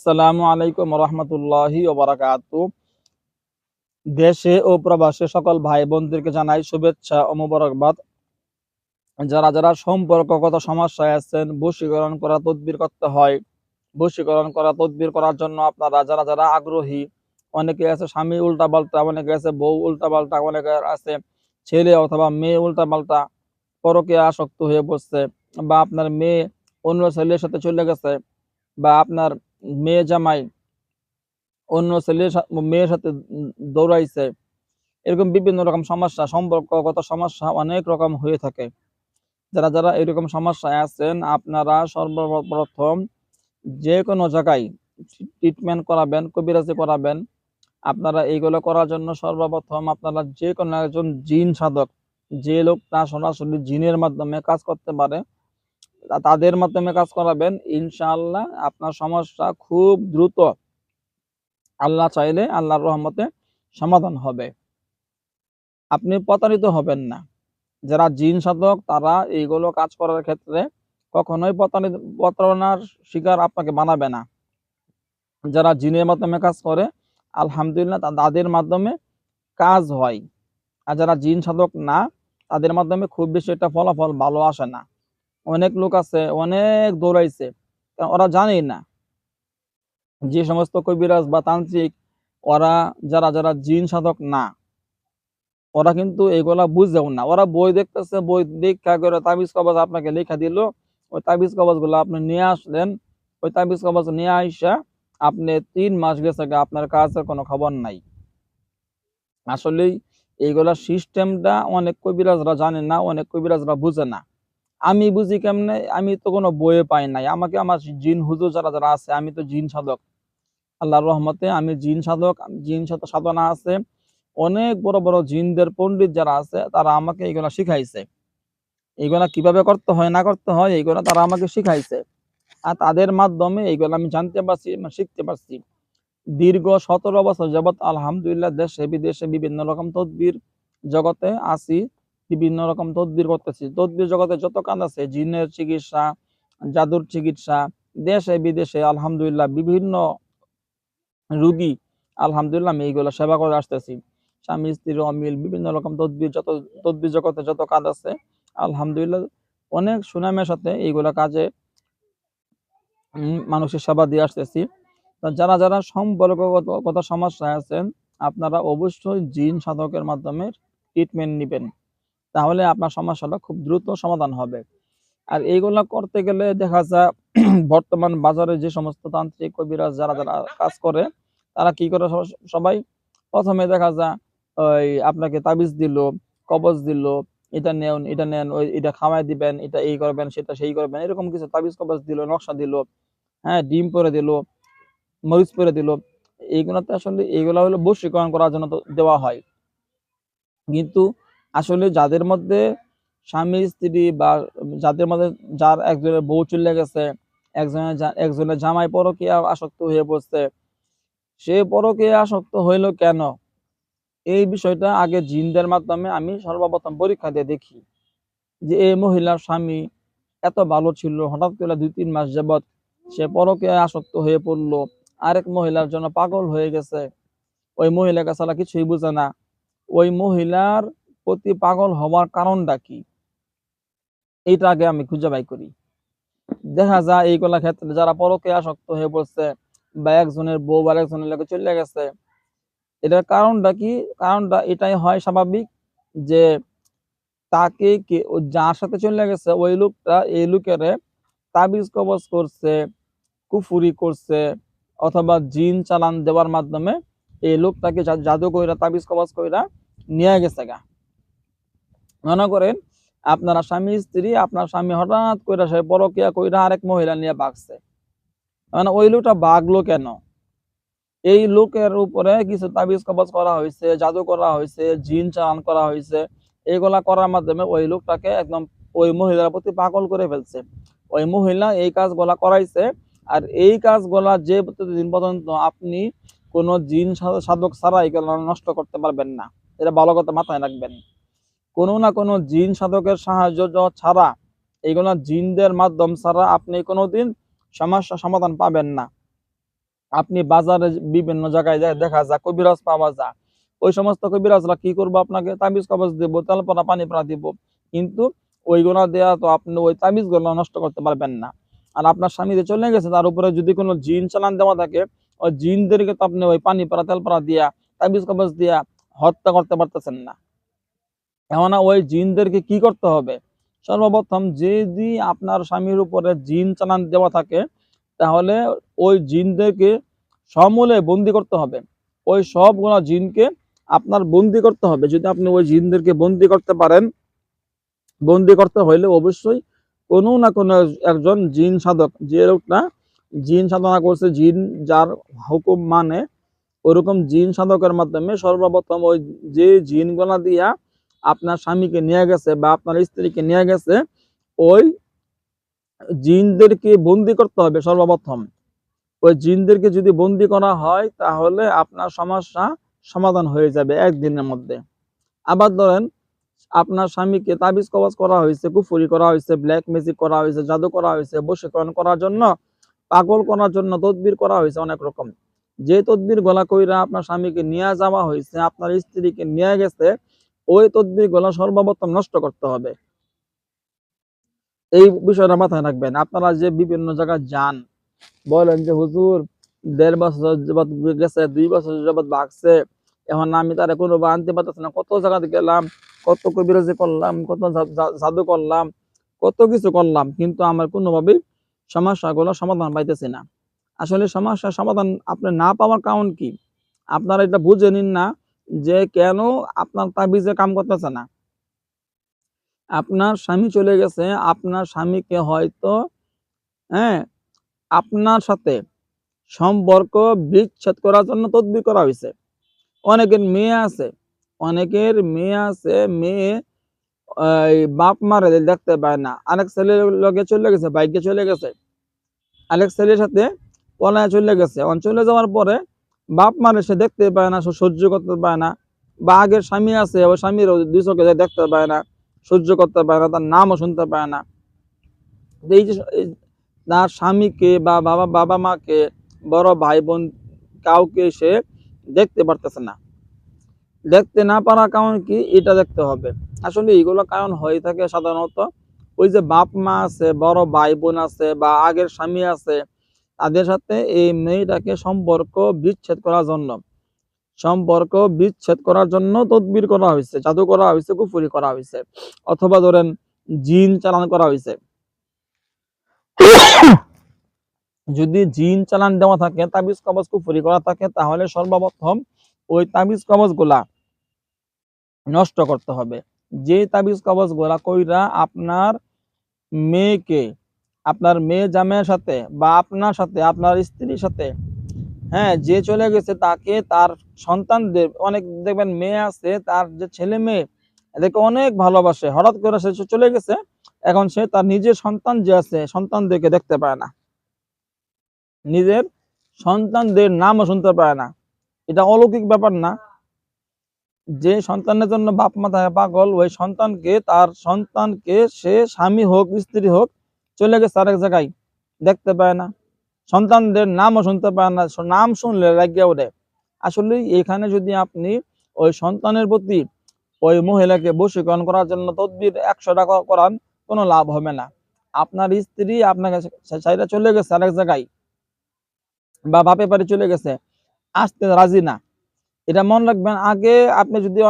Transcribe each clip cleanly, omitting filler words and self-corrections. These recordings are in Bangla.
আসসালামু আলাইকুম রহমতুল্লাহি ওয়া বারাকাতুহু। দেশে ও প্রবাসে সকল ভাই বোনদেরকে জানাই শুভেচ্ছা ও মোবারকবাদ। যারা যারা সম্পর্কগত সমস্যায় আছেন, বশীকরণ করা তদবির করতে হয়। বশীকরণ করা তদবির করার জন্য আপনারা যারা যারা আগ্রহী, অনেকে আছে স্বামী উল্টাপাল্টা, অনেকে আছে বউ উল্টাপাল্টা, অনেকে আছে ছেলে অথবা মেয়ে উল্টাপাল্টা পরকীয়া আসক্ত হয়ে পড়ছে, বা আপনার মেয়ে অন্য ছেলের সাথে চলে গেছে, বা আপনার মেয়ে জামাই অন্য মেয়ের সাথে দৌড়াইছে। এরকম বিভিন্ন রকম সমস্যা, সম্পর্কগত সমস্যা অনেক রকম হয়ে থাকে। যারা যারা এরকম সমস্যায় আছেন, আপনারা সর্বপ্রথম যে কোনো জায়গায় ট্রিটমেন্ট করাবেন, কবিরাজি করাবেন। আপনারা এইগুলো করার জন্য সর্বপ্রথম আপনারা যে কোনো একজন জিন সাধক, যে লোকটা সরাসরি জিনের মাধ্যমে কাজ করতে পারে, তাদের মাধ্যমে কাজ করাবেন। ইনশাআল্লাহ আপনার সমস্যা খুব দ্রুত, আল্লাহ চাইলে আল্লাহর রহমতে সমাধান হবে। আপনি প্রতারিত হবেন না। যারা জিন সাধক তারা এইগুলো কাজ করার ক্ষেত্রে কখনোই প্রতারণার শিকার আপনাকে বানাবে না। যারা জিনের মাধ্যমে কাজ করে, আলহামদুলিল্লাহ তাদের মাধ্যমে কাজ হয়। আর যারা জিন সাধক না, তাদের মাধ্যমে খুব বেশি একটা ফলাফল ভালো আসে না। অনেক লোক আছে অনেক দৌড়াইছে, ওরা জানেই না যে সমস্ত কবিরাজ বা তান্ত্রিক, ওরা যারা যারা জিন সাধক না, ওরা কিন্তু এগুলা বুঝেও না। ওরা বই দেখতেছে, বই দেখা করে তাবিজ কবজ আপনাকে লেখা দিল, ওই তাবিজ কবজ গুলো আপনি নিয়ে আসলেন, ওই তাবিজ কবজ নিয়ে আইসা আপনি 3 মাস গেছে, আপনার কাজের কোনো খবর নাই। আসলেই এইগুলা সিস্টেমটা অনেক কবিরাজরা জানে না, অনেক কবিরাজরা বুঝে না। আমি বুঝি কেমনে? আমি তো কোনো বইয়ে পাই নাই। আমাকে আমার জিন হুজুর যারা যারা আছে, আমি তো জিন সাধক, আল্লাহর রহমতে আমি জিন সাধক, জিন সাধনা আছে। অনেক বড় বড় জিনদের পণ্ডিত যারা আছে, তারা আমাকে এগুলা শিখাইছে। এগুলা কিভাবে করতে হয় না করতে হয়, এগুলা তারা আমাকে শিখাইছে। আর তাদের মাধ্যমে এগুলা আমি জানতে পারছি, শিখতে পারছি। দীর্ঘ 17 বছর যাবৎ আলহামদুলিল্লাহ দেশে বিদেশে বিভিন্ন রকম তদবির জগতে আছি, বিভিন্ন রকম তদবির করতেছি। তদবির জগতে যত কাজ আছে, জিনের চিকিৎসা, জাদুর চিকিৎসা, দেশে বিদেশে আলহামদুলিল্লাহ বিভিন্ন রুগী, আলহামদুলিল্লাহ আমি এইগুলো সেবা করে আসতেছি। স্বামী স্ত্রীর অমিল, বিভিন্ন রকম তদবির, যত তদবির জগতে যত কাজ আছে, আলহামদুলিল্লাহ অনেক সুনামের সাথে এইগুলা কাজে মানুষের সেবা দিয়ে আসতেছি। তো যারা যারা সম্পর্কগত সমস্যায় আছেন, আপনারা অবশ্যই জিন সাধকের মাধ্যমে ট্রিটমেন্ট নিবেন। তাহলে আপনার সমস্যাটা খুব দ্রুত সমাধান হবে। আর এইগুলা করতে গেলে দেখা যায় বর্তমান বাজারে যে সমস্ত তান্ত্রিক কবিরাজ যারা যারা কাজ করে, তারা কি করে? সবাই প্রথমে দেখা যায় ওই আপনাকে তাবিজ দিল, কবজ দিল, এটা নেন, এটা নেন, ওই এটা খাওয়াই দিবেন, এটা এই করবেন, সেটা সেই করবেন, এরকম কিছু তাবিজ কবজ দিল, নকশা দিল, হ্যাঁ, ডিম পরে দিল, মরিচ পরে দিল। এইগুলাতে আসলে এইগুলা হলো বশীকরণ করার জন্য তো দেওয়া হয়। কিন্তু আসলে যাদের মধ্যে স্বামী স্ত্রী, বা যাদের মধ্যে যার একজনের বউ চলে গেছে, একজনের জামাই পরকীয়া আসক্ত হয়ে পড়ছে, সে পরকীয়া আসক্ত হইলো কেন? এই বিষয়টা আগে জিনদের মাধ্যমে আমি সর্বপ্রথম পরীক্ষা দিয়ে দেখি যে এই মহিলার স্বামী এত ভালো ছিল, হঠাৎ করে 2-3 মাস যাবৎ সে পরকীয়ায় আসক্ত হয়ে পড়লো, আরেক মহিলার জন্য পাগল হয়ে গেছে, ওই মহিলাকে ছাড়া কিছুই বুঝে না। ওই মহিলার প্রতি পাগল হওয়ার কারণটা কি? এইটা আগে আমি খুঁজে বাই করি। দেখা যায় এইগুলা ক্ষেত্রে যারা পরকীয়ায় আসক্ত হয়ে পড়ছে, বা একজনের বউ আরেকজনের লগে চলে গেছে, এটার কারণটা কি? কারণটা এটাই হয় স্বাভাবিক যে তাকে যার সাথে চলে গেছে ওই লোকটা এই লোকেরে তাবিজ কবজ করছে, কুফুরি করছে, অথবা জিন চালান দেওয়ার মাধ্যমে এই লোকটাকে জাদু কইরা তাবিজ কবজ কইরা নিয়ে গেছে গা। মনে করেন আপনারা স্বামী স্ত্রী, আপনার স্বামী হঠাৎ কইরা সে পরকীয়া কইরা আরেক মহিলা নিয়ে ভাগছে। মানে ওই লোকটা ভাগলো কেন? এই লোকের উপরে কিছু তাবিজ কবজ করা হয়েছে, জাদু করা হয়েছে, জিন চালান করা হয়েছে। এগুলা করার মাধ্যমে ওই লোকটাকে একদম ওই মহিলার প্রতি পাগল করে ফেলছে। ওই মহিলা এই কাজগুলা করাইছে। আর এই কাজগুলা যে দিন পর্যন্ত আপনি কোন জিন সাধক ছাড়া এগুলা নষ্ট করতে পারবেন না। এটা ভালো কথা মাথায় রাখবেন। কোন না কোন জিন সাধকের সাহায্য ছাড়া, এইগুলা জিনদের মাধ্যম ছাড়া আপনি কোনোদিন সমস্যা সমাধান পাবেন না। আপনি বাজারে বিভিন্ন জায়গায় দেখা যায় কবিরাজ পাওয়া যায়, ওই সমস্ত কবিরাজরা কি করবো, আপনাকে তাবিজ কবজ দিব, তেল পরা পানি পরা দিব, কিন্তু ওইগুলা দেওয়া তো আপনি ওই তাবিজ গুলো নষ্ট করতে পারবেন না। আর আপনার স্বামী যে চলে গেছে তার উপরে যদি কোনো জিন চালান দেওয়া থাকে, ওই জিনদেরকে তো আপনি ওই পানি পরা তেল পরা দিয়া তাবিজ কবজ দিয়া হত্যা করতে পারতেছেন না। কেননা ওই জিনদেরকে কি করতে হবে, সর্বপ্রথম যদি আপনার স্বামীর উপরে জিন চালান দেওয়া থাকে, তাহলে ওই জিনদেরকে সমূলে বন্দি করতে হবে। ওই সবগুলো জিনকে আপনার বন্দি করতে হবে। যদি আপনি ওই জিনদেরকে বন্দি করতে পারেন, বন্দি করতে হইলে অবশ্যই কোনো না কোনো একজন জিন সাধক, যে লোকটা জিন সাধনা করছে, জিন যার হুকুম মানে, ওরকম জিন সাধকের মাধ্যমে সর্বপ্রথম ওই যে জিনগুলা দিয়া আপনার স্বামীকে নিয়ে গেছে বা আপনার স্ত্রীকে নিয়ে গেছে, ওই জিনদেরকে বন্দি করতে হবে সর্বপ্রথম। ওই জিনদেরকে যদি বন্দি করা হয় তাহলে আপনার সমস্যা সমাধান হয়ে যাবে একদিনের মধ্যে। আবার ধরেন আপনার স্বামীকে তাবিজ কবজ করা হয়েছে, কুফরি করা হয়েছে, ব্ল্যাক ম্যাজিক করা হয়েছে, জাদু করা হয়েছে, বশীকরণ করার জন্য, পাগল করার জন্য তদবির করা হয়েছে অনেক রকম। যে তদবির গলা কইরা আপনার স্বামীকে নিয়ে যাওয়া হয়েছে, আপনার স্ত্রীকে নিয়ে গেছে, ওই তদবির গলা সর্বপ্রথম নষ্ট করতে হবে। এই বিষয়টা মাথায় রাখবেন। আপনারা যে বিভিন্ন জায়গায় যান, বলেন যে হুজুর ১.৫ বছর যাবৎ গেছে, ২ বছর যাবৎ ভাগছে, এখন আমি তারা কোনো আনতে পারতেছি না, কত জায়গাতে গেলাম, কত কবিরাজি করলাম, কত জাদু করলাম, কত কিছু করলাম, কিন্তু আমার কোনোভাবেই সমস্যাগুলো সমাধান পাইতেছি না। আসলে সমস্যার সমাধান আপনি না পাওয়ার কারণ কি? আপনারা এটা বুঝে নিন না যে কেন আপনার তাবিজে কাম করতেছে না। আপনার স্বামী চলে গেছে, আপনার স্বামীকে হয়তো, হ্যাঁ, আপনার সাথে সম্পর্ক বিচ্ছেদ করার জন্য তদবির করা হয়েছে। অনেকের মেয়ে আছে, অনেকের মেয়ে আছে, মেয়ে বাপ মারে দেখতে পায় না, আরেক ছেলের লগে চলে গেছে, বাইকে চলে গেছে, আরেক ছেলের সাথে পলায় চলে গেছে। চলে যাওয়ার পরে বাপ মারে সে দেখতে পায় না, সহ্য করতে পায় না, বা আগের স্বামী আছে, ওই স্বামীর দুই চোখে দেখতে পায় না, সহ্য করতে পায় না, তার নামও শুনতে পায় না। এই যে তার স্বামীকে বা বাবা মাকে, বড় ভাই বোন, কাউকে সে দেখতে পারতেছে না। দেখতে না পারার কারণ কি, এটা দেখতে হবে। আসলে এইগুলো কারণ হয়ে থাকে সাধারণত ওই যে বাপ মা আছে, বড় ভাই বোন আছে, বা আগের স্বামী আছে, তাদের সাথে এই মেয়েটাকে সম্পর্ক বিচ্ছেদ করার জন্য, সম্পর্ক বিচ্ছেদ করার জন্য তদবির করা হয়েছে, জাদু করা হয়েছে, কুফরি করা হয়েছে, অথবা ধরেন জিন চালান করা হয়েছে। যদি জিন চালান দেওয়া থাকে, তাবিজ কবজ কুফরি করা থাকে, তাহলে সর্বপ্রথম ওই তাবিজ কবজ গুলা নষ্ট করতে হবে। যে তাবিজ কবজ গুলা কইরা আপনার মেয়েকে, আপনার মেয়ে জামাইয়ের সাথে বা আপনার সাথে, আপনার স্ত্রীর সাথে, হ্যাঁ, যে চলে গেছে তাকে তার সন্তানদের, অনেক দেখবেন মেয়ে আছে তার যে ছেলে মেয়ে এদেরকে অনেক ভালোবাসে, হঠাৎ করে সে চলে গেছে, এখন সে তার নিজের সন্তান যে আছে সন্তানদেরকে দেখতে পায় না, নিজের সন্তানদের নামও শুনতে পায় না। এটা অলৌকিক ব্যাপার না? যে সন্তানের জন্য বাপ মা থাকে পাগল, ওই সন্তানকে, তার সন্তানকে সে স্বামী হোক স্ত্রী হোক চলে গেছে আরেক জায়গায়, দেখতে পায় না, সন্তানদের নামও শুনতে পায় না, নাম শুনলে লাগিয়ে ওঠে। আসলে এখানে যদি আপনি ওই সন্তানের প্রতি ওই মহিলাকে বশীকরণ করার জন্য তদবির ১০০ টাকা করান, কোনো লাভ হবে না। আপনার স্ত্রী আপনাকে ছাইড়া চলে গেছে আরেক জায়গায়, বা বাপের বাড়ি চলে গেছে, আসতে রাজি না। এটা মনে রাখবেন, আগে আপনি যদি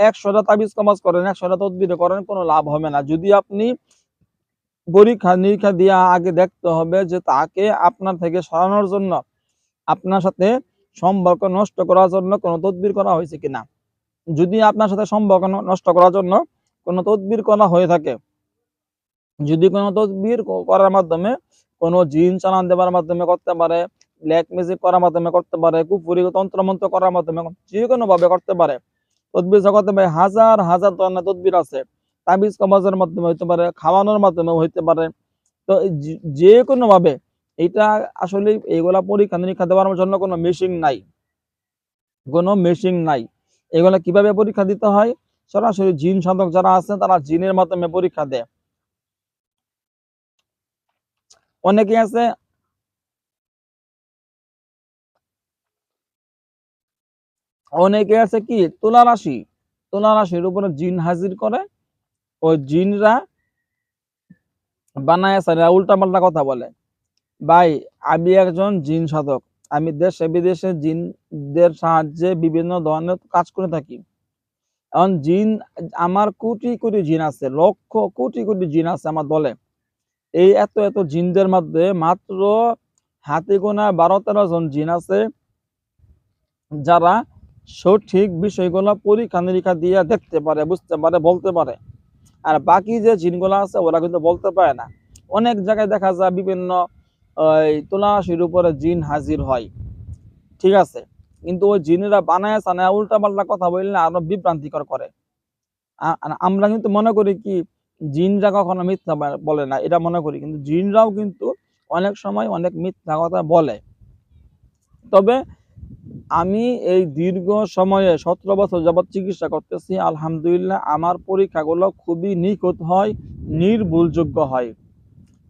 ১০০টা তাবিজ কবজ করেন, ১০০টা তদবির করেন, কোনো লাভ হবে না। যদি আপনি পরীক্ষা নিরীক্ষা দিয়ে আগে দেখতে হবে যে তাকে আপনার থেকে সরানোর জন্য, আপনার সাথে সম্পর্ক নষ্ট করার জন্য কোনো তদবির করা হয়েছে কিনা। যদি আপনার সাথে সম্পর্ক নষ্ট করার জন্য কোনো তদবির করা হয়ে থাকে, যদি কোনো তদবির করার মাধ্যমে, কোনো জিন চালান দেওয়ার মাধ্যমে করতে পারে, ব্ল্যাক ম্যাজিক করার মাধ্যমে করতে পারে, কুফরি তন্ত্রমন্ত্র করার মাধ্যমে, যে কোনো ভাবে করতে পারে। তদবির জগতে ভাই হাজার হাজার ধরনের তদবির আছে। তাবিজ কবজের মাধ্যমে হইতে পারে, খাওয়ানোর মাধ্যমে হইতে পারে। তো যে কোনো ভাবে এটা আসলে এগুলা পরীক্ষা নিরীক্ষা দেওয়ার জন্য কোনো মেশিন নাই, কোনো মেশিন নাই। এগুলা কিভাবে পরীক্ষা দিতে হয়, সরাসরি জিন সাধক যারা আছে তারা জিনের মাধ্যমে পরীক্ষা দেয়। অনেকে আছে অনেকে আছে কি তুলা রাশির উপরে জিন হাজির করে, ওই জিনরা বানায় সারা উল্টাপাল্টা কথা বলে। ভাই, আমি একজন জিন সাধক, আমি দেশে বিদেশে জিনদের সাহায্যে বিভিন্ন ধরনের কাজ করে থাকি। এখন জিন, আমার কোটি কোটি জিন আছে, লক্ষ কোটি কোটি জিন আছে আমার দলে। এই এত এত জিনদের মধ্যে মাত্র হাতে গোনা 12-13 জন জিন আছে যারা সঠিক বিষয়গুলো পরীক্ষা নিরীক্ষা দিয়ে দেখতে পারে, বুঝতে পারে, বলতে পারে। আর বাকি যে জিনগুলো আছে ওরা কিন্তু বলতে পারে না। অনেক জায়গায় দেখা যায় বিভিন্ন তুলারাশির উপরে জিন হাজির হয়, ঠিক আছে, কিন্তু ওই জিনেরা বানায় সানায় উল্টা পাল্টা কথা বললে আরো বিভ্রান্তিকর করে। আমরা কিন্তু মনে করি কি জিনরা কখনো মিথ্যা বলে না, এটা মনে করি, কিন্তু জিনরাও কিন্তু অনেক সময় অনেক মিথ্যা কথা বলে। তবে আমি এই দীর্ঘ সময়ে 17 বছর যাবৎ চিকিৎসা করতেছি, আলহামদুলিল্লাহ আমার পরীক্ষাগুলো খুবই নিখুঁত হয়, নির্ভুলযোগ্য হয়।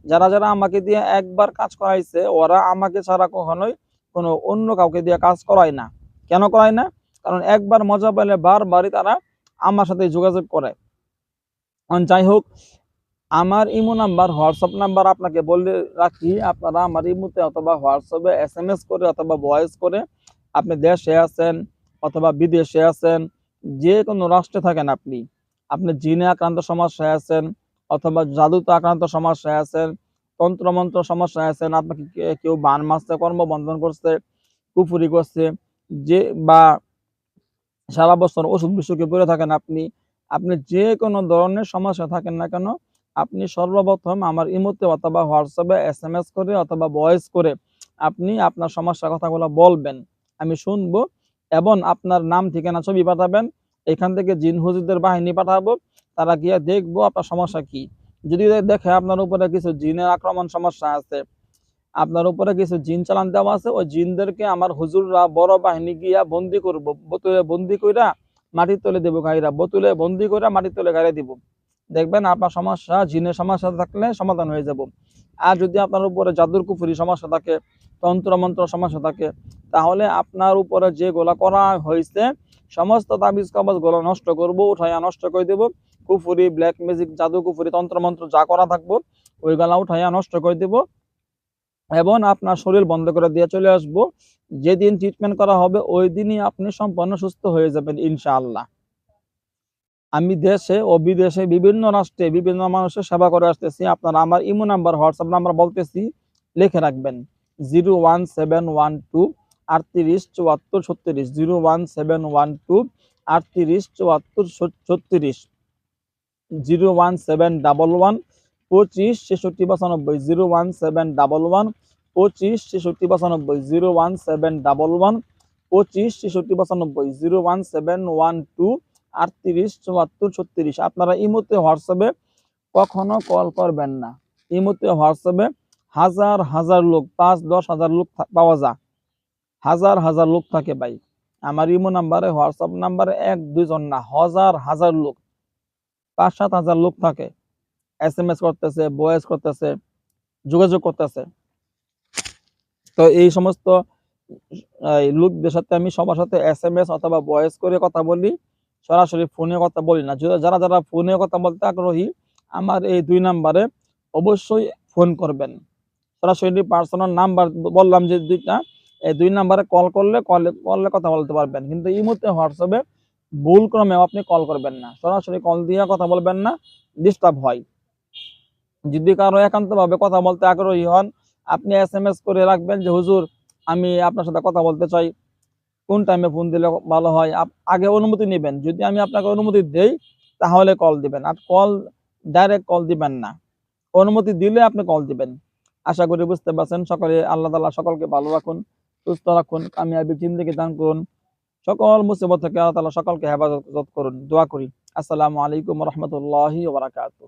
যারা যারা আমাকে দিয়ে একবার কাজ করাইছে ওরা আমাকে ছাড়া কখনোই কোনো অন্য কাউকে দিয়ে কাজ করায় না। কেন করায় না? কারণ একবার মজা পেলে বারবারই তারা আমার সাথে যোগাযোগ করে। যাই হোক, আমার ইমো নাম্বার, হোয়াটসঅ্যাপ নাম্বার আপনাকে বলে রাখি, আপনারা আমার ইমোতে অথবা হোয়াটসঅ্যাপে SMS করে অথবা ভয়েস করে, আপনি দেশে আছেন অথবা বিদেশে আছেন, যে কোনো রাষ্ট্রে থাকেন, আপনি জিনে আক্রান্ত সমস্যায় আছেন অথবা জাদুতে আক্রান্ত সমস্যায় আছেন, তন্ত্রমন্ত্র সমস্যায় আছেন, আপনাকে কেউ বান মারছে, কর্মবন্ধন করছে, কুফুরি করছে, যে বা সারা বছর অসুখ বিসুখে পড়ে থাকেন, আপনি যে কোনো ধরনের সমস্যা থাকেন না কেন, আপনি সর্বপ্রথম আমার ইমোতে অথবা হোয়াটসঅ্যাপে SMS করে অথবা ভয়েস করে আপনি আপনার সমস্যার কথাগুলো বলবেন, আমি শুনবো। এবং আপনার নাম ঠিকানা ছবি পাঠাবেন, এখান থেকে জিন হুজুরদের বাহিনী পাঠাবো, তারা গিয়ে দেখবো আপনার সমস্যা কি। যদি দেখে আপনার উপরে কিছু জিনের আক্রমণ সমস্যা আছে, আপনার উপরে কিছু জিন চালান দেওয়া আছে, ওই জিনদেরকে আমার হুজুররা বড় বাহিনী গিয়া বন্দি করব, বোতলে বন্দি কইরা মাটির তলে দেবো গাইরা, বোতলে বন্দি কইরা মাটির তলে গাইরা দিব। দেখবেন আপনার সমস্যা, জিনের সমস্যা থাকলে সমাধান হয়ে যাব। আর যদি আপনার উপরে জাদুর কুফুরি সমস্যা থাকে, তন্ত্র মন্ত্র সমস্যা থাকে, তাহলে আপনার উপরে যেগুলা করা হয়েছে সমস্ত তাবিজ কবজ গুলো নষ্ট করব, উঠাইয়া নষ্ট করে দেব। কুফুরি, ব্ল্যাক ম্যাজিক, জাদু কুফুরি, তন্ত্র মন্ত্র যা করা থাকবো ওইগুলা উঠাইয়া নষ্ট করে দেব এবং আপনার শরীর বন্ধ করে দিয়ে চলে আসব। যেদিন ট্রিটমেন্ট করা হবে ওই দিনই আপনি সম্পূর্ণ সুস্থ হয়ে যাবেন ইনশাআল্লাহ। আমি দেশে ও বিদেশে বিভিন্ন রাষ্ট্রে বিভিন্ন মানুষের সেবা করে আসতেছি। আপনারা আমার ইমো নাম্বার, হোয়াটসঅ্যাপ নাম্বার বলতেছি, লিখে রাখবেন 01712 38 74 36, 01712 38 74 36, 01711 25 66 95, 01711 25 66 95, 01711 25 66 95, 01712 38 74 36। আপনারা ইমোতে হোয়াটসঅ্যাপে কখনো কল করবেন না। ইমোতে হোয়াটসঅ্যাপে হাজার হাজার লোক, 5-10 হাজার লোক পাওয়া যায়, হাজার হাজার লোক থাকে ভাই। আমার ইমো নাম্বারে, হোয়াটসঅ্যাপ নাম্বারে 1-2 জন না, হাজার হাজার লোক, 5-7 হাজার লোক থাকে, SMS করতেছে, ভয়েস করতেছে, যোগাযোগ করতেছে। তো এই সমস্ত লোকদের সাথে আমি সবার সাথে SMS অথবা ভয়েস করে কথা বলি, সরাসরি ফোনে কথা বলি না। যারা যারা ফোনে কথা বলতে আগ্রহী, আমার এই 2 নাম্বারে অবশ্যই ফোন করবেন। সরাসরি পার্সোনাল নাম্বার বললাম যে 2টা, এই 2 নাম্বারে কল করলে কথা বলতে পারবেন, কিন্তু ইমোতে হোয়াটসঅ্যাপে ভুল ক্রমেও আপনি কল করবেন না, সরাসরি কল দিয়ে কথা বলবেন না, ডিস্টার্ব হয়। যদি কারো একান্তভাবে কথা বলতে আগ্রহী হন, আপনি SMS করে রাখবেন যে হুজুর আমি আপনার সাথে কথা বলতে চাই, কোন টাইমে ফোন দিলে ভালো হয়, আগে অনুমতি নেবেন। যদি আমি আপনাকে অনুমতি দেই তাহলে কল দিবেন, আর ডাইরেক্ট কল দিবেন না, অনুমতি দিলে আপনি কল দিবেন। আশা করি বুঝতে পারছেন। সকলে আল্লাহ তাআলা সকলকে ভালো রাখুন, সুস্থ রাখুন, কামিয়াবি জিন্দেগি দান করুন, সকল মুসিবত থেকে আল্লাহ তাআলা সকলকে হেফাজত করুন, দোয়া করি। আসসালামু আলাইকুম ওয়া রাহমাতুল্লাহি ওয়া বারাকাতুহু।